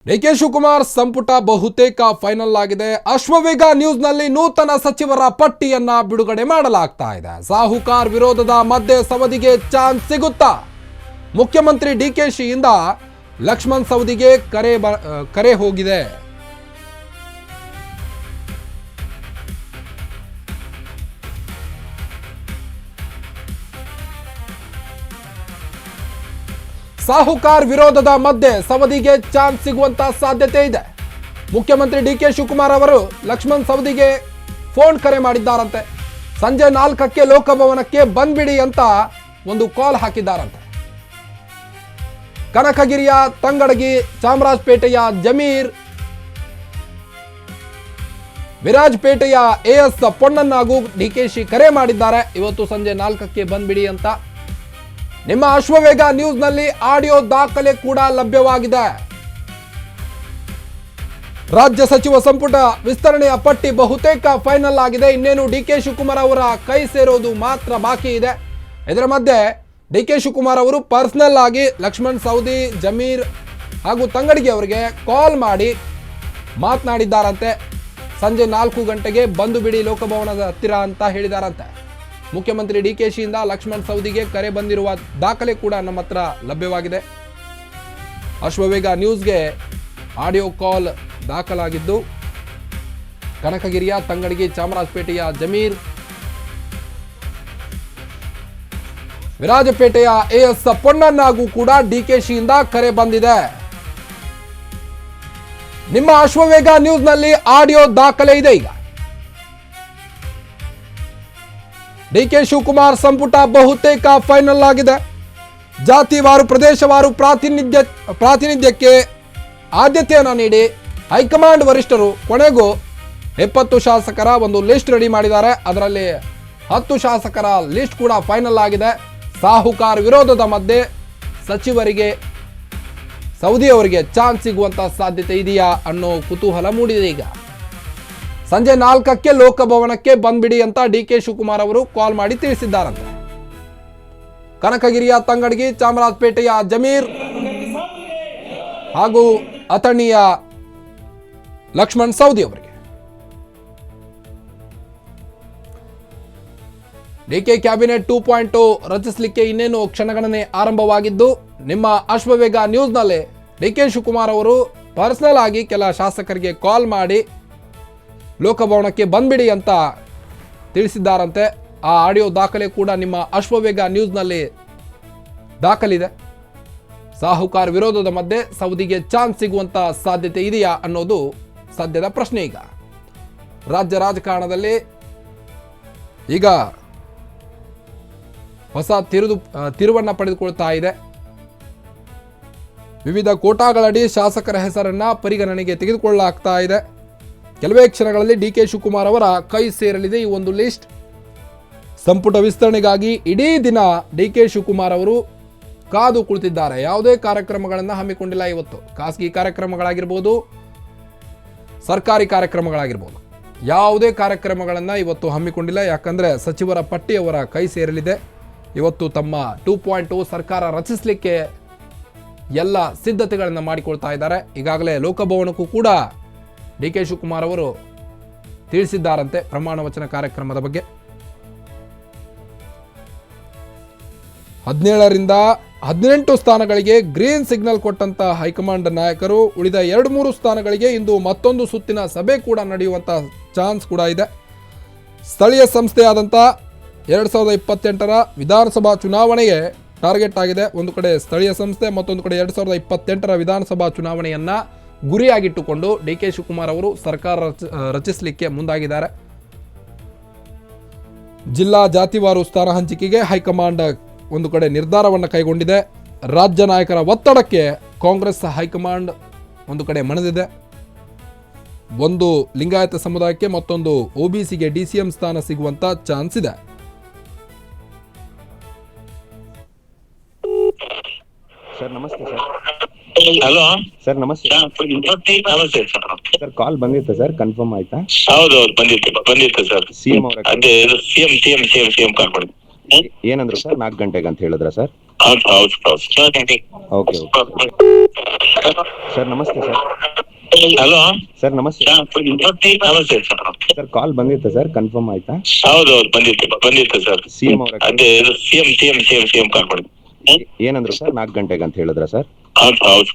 DK Shivakumar ಸಂಪುಟ ಬಹುತೇಕ final ಆಗಿದೆ. ಅಶ್ವವೇಗ ನ್ಯೂಸ್ನಲ್ಲಿ ನೂತನ ಸಚಿವರ ಪಟ್ಟಿಯನ್ನ ಬಿಡುಗಡೆ ಮಾಡಲಾಗ್ತಾ ಇದೆ. ಸಾಹುಕಾರ್ ವಿರೋಧದ ಮಧ್ಯೆ ಸವದಿಗೆ ಚಾನ್ಸ್ ಸಿಗುತ್ತಾ? ಮುಖ್ಯಮಂತ್ರಿ ಡಿಕೆಶಿಯಿಂದ ಲಕ್ಷ್ಮಣ್ ಸವದಿಗೆ ಕರೆ ಹೋಗಿದೆ. ಸಾಹುಕಾರ್ ವಿರೋಧದ ಮಧ್ಯೆ ಸವದಿಗೆ ಚಾನ್ಸ್ ಸಿಗುವಂತ ಸಾಧ್ಯತೆ ಇದೆ. ಮುಖ್ಯಮಂತ್ರಿ ಡಿಕೆ ಶಿವಕುಮಾರ್ ಅವರು ಲಕ್ಷ್ಮಣ್ ಸವದಿಗೆ ಫೋನ್ ಕರೆ ಮಾಡಿದ್ದಾರಂತೆ. ಸಂಜೆ 4ಕ್ಕೆ ಲೋಕಭವನಕ್ಕೆ ಬಂದ್ಬಿಡಿ ಅಂತ ಒಂದು ಕಾಲ್ ಹಾಕಿದ್ದಾರಂತೆ. ಕನಕಗಿರಿಯ ತಂಗಡಗಿ, ಚಾಮರಾಜಪೇಟೆಯ ಜಮೀರ್, ವಿರಾಜಪೇಟೆಯ ಎಎಸ್ ಪೊನ್ನನ್ನಾಗೂ ಡಿಕೆಶಿ ಕರೆ ಮಾಡಿದ್ದಾರೆ. ಇವತ್ತು ಸಂಜೆ 4ಕ್ಕೆ ಬಂದ್ಬಿಡಿ ಅಂತ. ನಿಮ್ಮ ಅಶ್ವವೇಗ ನ್ಯೂಸ್ನಲ್ಲಿ ಆಡಿಯೋ ದಾಖಲೆ ಕೂಡ ಲಭ್ಯವಾಗಿದೆ. ರಾಜ್ಯ ಸಚಿವ ಸಂಪುಟ ವಿಸ್ತರಣೆಯ ಪಟ್ಟಿ ಬಹುತೇಕ ಫೈನಲ್ ಆಗಿದೆ. ಇನ್ನೇನು ಡಿಕೆ ಶಿವಕುಮಾರ್ ಅವರ ಕೈ ಸೇರೋದು ಮಾತ್ರ ಬಾಕಿ ಇದೆ. ಇದರ ಮಧ್ಯೆ ಡಿಕೆ ಶಿವಕುಮಾರ್ ಅವರು ಪರ್ಸನಲ್ ಆಗಿ ಲಕ್ಷ್ಮಣ್ ಸವದಿ, ಜಮೀರ್ ಹಾಗೂ ತಂಗಡಿಗೆ ಅವರಿಗೆ ಕಾಲ್ ಮಾಡಿ ಮಾತನಾಡಿದ್ದಾರಂತೆ. ಸಂಜೆ 4 ಗಂಟೆಗೆ ಬಂದು ಬಿಡಿ ಲೋಕಭವನದ ಹತ್ತಿರ ಅಂತ ಹೇಳಿದಾರಂತೆ. ಮುಖ್ಯಮಂತ್ರಿ ಡಿಕೆಶಿಯಿಂದ ಲಕ್ಷ್ಮಣ್ ಸವದಿಗೆ ಕರೆ ಬಂದಿರುವ ದಾಖಲೆ ಕೂಡ ನಮ್ಮ ಹತ್ರ ಲಭ್ಯವಾಗಿದೆ. ಅಶ್ವವೇಗ ನ್ಯೂಸ್ಗೆ ಆಡಿಯೋ ಕಾಲ್ ದಾಖಲಾಗಿದ್ದು, ಕನಕಗಿರಿಯ ತಂಗಡಗಿ, ಚಾಮರಾಜಪೇಟೆಯ ಜಮೀರ್, ವಿರಾಜಪೇಟೆಯ ಎಎಸ್ ಪೊನ್ನನ್ನಾಗೂ ಕೂಡ ಡಿಕೆಶಿಯಿಂದ ಕರೆ ಬಂದಿದೆ. ನಿಮ್ಮ ಅಶ್ವವೇಗ ನ್ಯೂಸ್ನಲ್ಲಿ ಆಡಿಯೋ ದಾಖಲೆ ಇದೆ. ಈಗ ಡಿಕೆ ಶಿವಕುಮಾರ್ ಸಂಪುಟ ಬಹುತೇಕ ಫೈನಲ್ ಆಗಿದೆ. ಜಾತಿವಾರು, ಪ್ರದೇಶವಾರು ಪ್ರಾತಿನಿಧ್ಯಕ್ಕೆ ಆದ್ಯತೆಯನ್ನು ನೀಡಿ ಹೈಕಮಾಂಡ್ ವರಿಷ್ಠರು ಕೊನೆಗೂ 70 ಶಾಸಕರ ಒಂದು ಲಿಸ್ಟ್ ರೆಡಿ ಮಾಡಿದ್ದಾರೆ. ಅದರಲ್ಲಿ 10 ಶಾಸಕರ ಲಿಸ್ಟ್ ಕೂಡ ಫೈನಲ್ ಆಗಿದೆ. ಸಾಹುಕಾರ್ ವಿರೋಧದ ಮಧ್ಯೆ ಸಚಿವರಿಗೆ, ಸವದಿ ಅವರಿಗೆ ಚಾನ್ಸ್ ಸಿಗುವಂತ ಸಾಧ್ಯತೆ ಇದೆಯಾ ಅನ್ನೋ ಕುತೂಹಲ ಮೂಡಿದೆ. ಈಗ ಸಂಜೆ 4ಕ್ಕೆ ಲೋಕಭವನಕ್ಕೆ ಬಂದ್ಬಿಡಿ ಅಂತ ಡಿಕೆ ಶಿವಕುಮಾರ್ ಅವರು ಕಾಲ್ ಮಾಡಿ ತಿಳಿಸಿದ್ದಾರಂತೆ. ಕನಕಗಿರಿಯ ತಂಗಡಗಿ, ಚಾಮರಾಜಪೇಟೆಯ ಜಮೀರ್ ಹಾಗೂ ಅಥಣಿಯ ಲಕ್ಷ್ಮಣ್ ಸವದಿ ಅವರಿಗೆ ಡಿಕೆ ಕ್ಯಾಬಿನೆಟ್ 2.0 ರಚಿಸಲಿಕ್ಕೆ ಇನ್ನೇನು ಕ್ಷಣಗಣನೆ ಆರಂಭವಾಗಿದ್ದು, ನಿಮ್ಮ ಅಶ್ವವೇಗ ನ್ಯೂಸ್ನಲ್ಲಿ ಡಿಕೆ ಶಿವಕುಮಾರ್ ಅವರು ಪರ್ಸನಲ್ ಆಗಿ ಕೆಲ ಶಾಸಕರಿಗೆ ಕಾಲ್ ಮಾಡಿ ಲೋಕಭವನಕ್ಕೆ ಬಂದ್ಬಿಡಿ ಅಂತ ತಿಳಿಸಿದ್ದಾರಂತೆ. ಆ ಆಡಿಯೋ ದಾಖಲೆ ಕೂಡ ನಿಮ್ಮ ಅಶ್ವವೇಗ ನ್ಯೂಸ್ನಲ್ಲಿ ದಾಖಲಿದೆ. ಸಾಹುಕಾರ್ ವಿರೋಧದ ಮಧ್ಯೆ ಸವದಿಗೆ ಚಾನ್ಸ್ ಸಿಗುವಂತ ಸಾಧ್ಯತೆ ಇದೆಯಾ ಅನ್ನೋದು ಸದ್ಯದ ಪ್ರಶ್ನೆ. ಈಗ ರಾಜ್ಯ ರಾಜಕಾರಣದಲ್ಲಿ ಈಗ ಹೊಸ ತಿರುವನ್ನ ಪಡೆದುಕೊಳ್ತಾ ಇದೆ. ವಿವಿಧ ಕೋಟಾಗಳಡಿ ಶಾಸಕರ ಹೆಸರನ್ನ ಪರಿಗಣನೆಗೆ ತೆಗೆದುಕೊಳ್ಳಲಾಗ್ತಾ ಇದೆ. ಕೆಲವೇ ಕ್ಷಣಗಳಲ್ಲಿ ಡಿಕೆ ಶಿವಕುಮಾರ್ ಅವರ ಕೈ ಸೇರಲಿದೆ ಈ ಒಂದು ಲಿಸ್ಟ್. ಸಂಪುಟ ವಿಸ್ತರಣೆಗಾಗಿ ಇಡೀ ದಿನ ಡಿಕೆ ಶಿವಕುಮಾರ್ ಅವರು ಕಾದು ಕುಳಿತಿದ್ದಾರೆ. ಯಾವುದೇ ಕಾರ್ಯಕ್ರಮಗಳನ್ನು ಹಮ್ಮಿಕೊಂಡಿಲ್ಲ. ಇವತ್ತು ಖಾಸಗಿ ಕಾರ್ಯಕ್ರಮಗಳಾಗಿರ್ಬೋದು, ಸರ್ಕಾರಿ ಕಾರ್ಯಕ್ರಮಗಳಾಗಿರ್ಬೋದು, ಯಾವುದೇ ಕಾರ್ಯಕ್ರಮಗಳನ್ನು ಇವತ್ತು ಹಮ್ಮಿಕೊಂಡಿಲ್ಲ. ಯಾಕಂದರೆ ಸಚಿವರ ಪಟ್ಟಿ ಅವರ ಕೈ ಸೇರಲಿದೆ. ಇವತ್ತು ತಮ್ಮ 2.0 ಸರ್ಕಾರ ರಚಿಸಲಿಕ್ಕೆ ಎಲ್ಲ ಸಿದ್ಧತೆಗಳನ್ನು ಮಾಡಿಕೊಳ್ತಾ ಇದ್ದಾರೆ. ಈಗಾಗಲೇ ಲೋಕಭವನಕ್ಕೂ ಕೂಡ ಡಿಕೆ ಶಿವಕುಮಾರ್ ಅವರು ತಿಳಿಸಿದ್ದಾರಂತೆ ಪ್ರಮಾಣ ವಚನ ಕಾರ್ಯಕ್ರಮದ ಬಗ್ಗೆ. 17ರಿಂದ 18 ಸ್ಥಾನಗಳಿಗೆ ಗ್ರೀನ್ ಸಿಗ್ನಲ್ ಕೊಟ್ಟಂತ ಹೈಕಮಾಂಡ್ ನಾಯಕರು. ಉಳಿದ 2-3 ಸ್ಥಾನಗಳಿಗೆ ಇಂದು ಮತ್ತೊಂದು ಸುತ್ತಿನ ಸಭೆ ಕೂಡ ನಡೆಯುವಂತ ಚಾನ್ಸ್ ಕೂಡ ಇದೆ. ಸ್ಥಳೀಯ ಸಂಸ್ಥೆಯಾದಂಥ 2028ರ ವಿಧಾನಸಭಾ ಚುನಾವಣೆಗೆ ಟಾರ್ಗೆಟ್ ಆಗಿದೆ. ಒಂದು ಕಡೆ ಸ್ಥಳೀಯ ಸಂಸ್ಥೆ, ಮತ್ತೊಂದು ಕಡೆ 2028ರ ವಿಧಾನಸಭಾ ಚುನಾವಣೆಯನ್ನ ಗುರಿಯಾಗಿಟ್ಟುಕೊಂಡು ಡಿಕೆ ಶಿವಕುಮಾರ್ ಅವರು ಸರ್ಕಾರ ರಚಿಸಲಿಕ್ಕೆ ಮುಂದಾಗಿದ್ದಾರೆ. ಜಿಲ್ಲಾ ಜಾತಿವಾರು ಸ್ಥಾನ ಹಂಚಿಕೆಗೆ ಹೈಕಮಾಂಡ್ ಒಂದು ಕಡೆ ನಿರ್ಧಾರವನ್ನು ಕೈಗೊಂಡಿದೆ. ರಾಜ್ಯ ನಾಯಕರ ಒತ್ತಡಕ್ಕೆ ಕಾಂಗ್ರೆಸ್ ಹೈಕಮಾಂಡ್ ಒಂದು ಕಡೆ ಮಣಿದಿದೆ. ಒಂದು ಲಿಂಗಾಯತ ಸಮುದಾಯಕ್ಕೆ, ಮತ್ತೊಂದು OBCಗೆ DCM ಸ್ಥಾನ ಸಿಗುವಂತ ಚಾನ್ಸ್ ಇದೆ. ಸರ್ ನಮಸ್ತೆ ಸರ್. ಹಲೋ ಸರ್ ನಮಸ್ತೆ. ನಮಸ್ತೆ ಸರ್ ಕಾಲ್ ಬಂದಿತ್ತು ಸರ್, ಕನ್ಫರ್ಮ್ ಆಯ್ತಾ? ಹೌದೌದು ಬಂದಿತ್ತು ಸರ್. ಸಿಎಂ ಅವರ ಅದೇ ಸಿಎಂ ಕಾಲ್ ಮಾಡಿ. ಏನಂದ್ರು ಸರ್? 4 ಗಂಟೆಗೆ ಅಂತ ಹೇಳಿದ್ರ ಸರ್? ಹೌದು ಹೌದು ಹೌದು ಓಕೆ ಸರ್ ನಮಸ್ತೆ ಸರ್. ಹಲೋ ಸರ್ ನಮಸ್ತೆ. ನಮಸ್ತೆ ಸರ್. ಸರ್ ಕಾಲ್ ಬಂದಿತ್ತು ಸರ್, ಕನ್ಫರ್ಮ್ ಆಯ್ತಾ? ಹೌದು ಹೌದು ಬಂದಿತ್ತು ಸರ್. CM ಅವರ ಅದೇ ಸಿಎಂ ಕಾಲ್ ಮಾಡಿ. ಏನಂದ್ರು ಸರ್? 4 ಗಂಟೆಗೆ ಅಂತ ಹೇಳಿದ್ರ ಸರ್? ಹೌದು ಹೌದು